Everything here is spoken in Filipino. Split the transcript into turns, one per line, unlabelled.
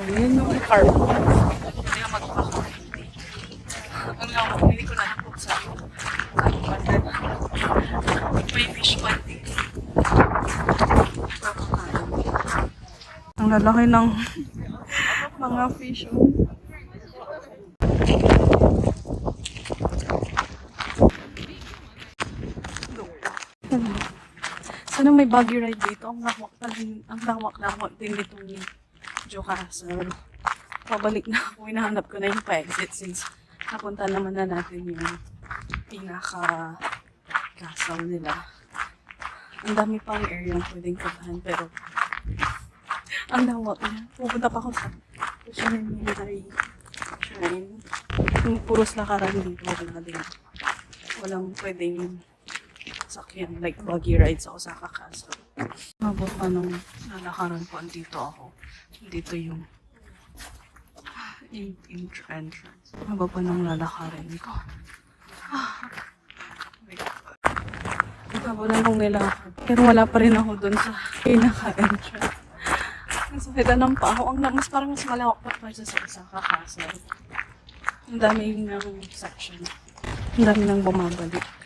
Yan yung carpet. Kaya magpaka-hindi. Ang lawak, hindi ko na napot sa carpet. May fish pond dito. Ang lalaki ng mga fish. Sana may buggy ride dito. Ang lawak din itong Joe Castle. Pabalik na ako. Hinahanap ko na yung pa-exit since napunta naman na natin yung pinaka-castle nila. Ang dami pang area yung pwedeng puntahan pero ang lawak niya. Pupunta pa ako sa Military Shrine. Yung puros lakaran dito. Walang pwedeng sakyan, like buggy rides ako sa Castle. Mabot pa nung nalakaran ko, andito ako. Dito yung entrance. Mabot pa nung lalakarin ko. Wala nung nilakad. Pero wala pa rin ako dun sa pinaka-entrance. Ang sakit ng pao. Mas parang mas malawak pa pa sa Osaka Castle. Ang dami ng section. Ang dami nang bumabalik.